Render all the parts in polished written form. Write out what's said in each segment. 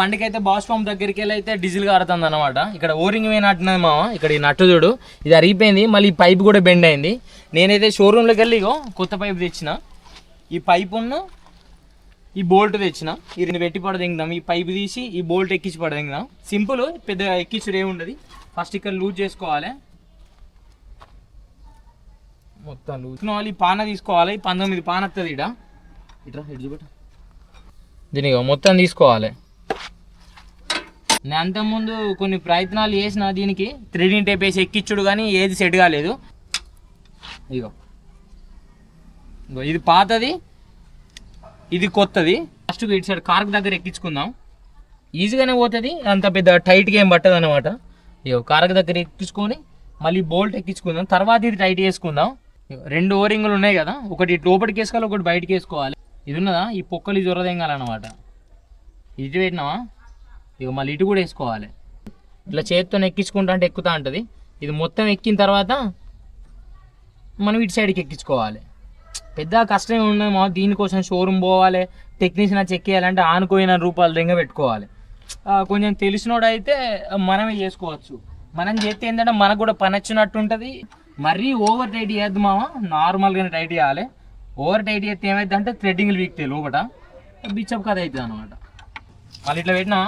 బండికి అయితే Bosch pump దగ్గరికి వెళ్ళి అయితే డీజిల్ కారుతుంది అనమాట. ఇక్కడ ఓరింగ్ పోయినట్టున్నది మామ. ఇక్కడ ఈ నట్టు చూడు, ఇది అరిగిపోయింది. మళ్ళీ ఈ పైప్ కూడా బెండ్ అయింది. నేనైతే షోరూమ్లోకి వెళ్ళి ఇగో కొత్త పైప్ తెచ్చిన. ఈ పైపును ఈ బోల్ట్ తెచ్చిన. ఈ రెండు పెట్టి పడదిందాం. ఈ పైప్ తీసి ఈ బోల్ట్ ఎక్కించి పడదిందాం. సింపుల్, పెద్దగా ఎక్కించుడు ఏముండదు. ఫస్ట్ ఇక్కడ లూజ్ చేసుకోవాలి, మొత్తం లూజ్. ఈ పాన తీసుకోవాలి. 19 పాన వస్తుంది. ఇట్రా ఇటు చూపెట్టు. దీనికి మొత్తం తీసుకోవాలి. నేను అంతకుముందు కొన్ని ప్రయత్నాలు చేసిన దీనికి 3D టేప్ వేసి ఎక్కించుడు, కానీ ఏది సెట్ కాలేదు. ఇగో ఇది పాతది, ఇది కొత్తది. ఫస్ట్ ఇటు సైడ్ కార్క్ దగ్గర ఎక్కించుకుందాం. ఈజీగానే పోతుంది, అంత పెద్ద టైట్గా ఏం పట్టదు అనమాట. ఇగో కార్క్ దగ్గర ఎక్కించుకొని మళ్ళీ బోల్ట్ ఎక్కించుకుందాం. తర్వాత ఇది టైట్ చేసుకుందాం. 2 ఓరింగులు ఉన్నాయి కదా, ఒకటి లోపలికి వేసుకోవాలి, ఒకటి బయటకి వేసుకోవాలి. ఇది ఉన్నదా, ఈ పొక్కలు జొరదెంగాలన్నమాట. ఇటు పెట్టినావా, ఇక మళ్ళీ ఇటు కూడా వేసుకోవాలి. ఇట్లా చేతితో ఎక్కించుకుంటా అంటే ఎక్కుతా ఉంటుంది. ఇది మొత్తం ఎక్కిన తర్వాత మనం ఇటు సైడ్కి ఎక్కించుకోవాలి. పెద్ద కష్టం ఉండదు మా. దీనికోసం షోరూమ్ పోవాలి, టెక్నీషియన్ చెక్ చేయాలంటే ఆనుకోయిన రూపాయలు రింగ పెట్టుకోవాలి. కొంచెం తెలిసినోడు అయితే మనమే చేసుకోవచ్చు. మనం చేస్తే ఏంటంటే మనకు కూడా పని వచ్చినట్టు ఉంటుంది. మరీ ఓవర్ టైట్ చేయద్దు మామ, నార్మల్గానే టైట్ చేయాలి. ఓవర్ టైట్ చేస్తే ఏమైంది అంటే థ్రెడ్డింగ్లు వీక్తాయి లోపల, బిచ్చప్ కథ అవుతుంది అనమాట. మళ్ళీ ఇట్లా పెట్టినా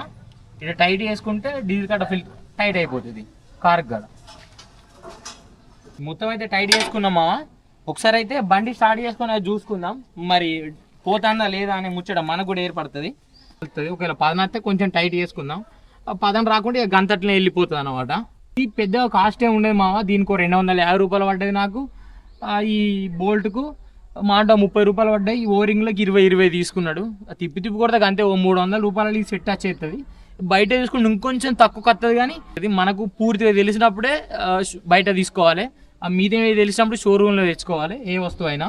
ఇట్లా టైట్ చేసుకుంటే డీజిల్ కట్ట ఫిల్ టైట్ అయిపోతుంది. కార్క్ గడ మొత్తం అయితే టైట్ చేసుకున్నాం మామ. ఒకసారి అయితే బండి స్టార్ట్ చేసుకొని అది చూసుకుందాం, మరి పోతుందా లేదా అనే ముచ్చట మనకు కూడా ఏర్పడుతుంది. ఒకవేళ పదనైతే కొంచెం టైట్ చేసుకుందాం, పదం రాకుండా ఇక గంతట్లనే వెళ్ళిపోతుంది అనమాట. ఇది పెద్ద కాస్ట్ ఏమి ఉండేది మామ. దీనికి 250 రూపాయలు పడ్డది నాకు. ఈ బోల్ట్కు మాట 30 రూపాయలు పడ్డాయి. ఈ ఓరింగ్లోకి 20 తీసుకున్నాడు. తిప్పి కొడతా అంతే, 300 రూపాయలు సెట్ వచ్చేస్తుంది. బయట తీసుకుంటే ఇంకొంచెం తక్కువ వస్తుంది, కానీ అది మనకు పూర్తిగా తెలిసినప్పుడే బయట తీసుకోవాలి. ఆ మీదే తెలిసినప్పుడు షోరూంలో తెచ్చుకోవాలి ఏ వస్తువు అయినా.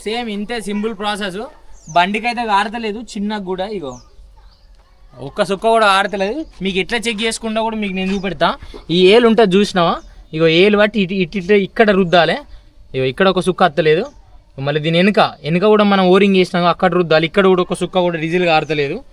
సేమ్ ఇంతే సింపుల్ ప్రాసెస్. బండికి అయితే ఆడతలేదు, చిన్నగా కూడా ఇగో ఒక్క సుక్క కూడా ఆడతలేదు. మీకు ఎట్లా చెక్ చేసుకుంటా కూడా మీకు నేను చూపెడతా. ఈ ఏలు ఉంటుంది చూసినావా, ఇగో ఏలు బట్టి ఇటు ఇక్కడ రుద్దాలి. ఇగో ఇక్కడ ఒక సుక్క అత్తలేదు. మళ్ళీ దీని వెనుక కూడా మనం ఓరింగ్ చేసినాం, అక్కడ రుద్దాలి. ఇక్కడ కూడా ఒక సుక్క కూడా డీజిల్గా ఆడతలేదు.